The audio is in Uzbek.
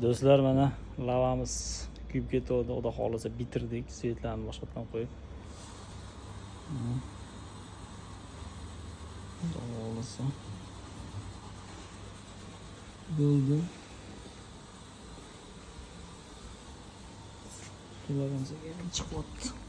Do'stlar, mana lavamiz kuyib ketdi. Xudo xolisa bitirdik. Svetlarni boshqatdan qo'yib. Xudo xolisa bo'ldi. To'lag'ancha chiqyapti.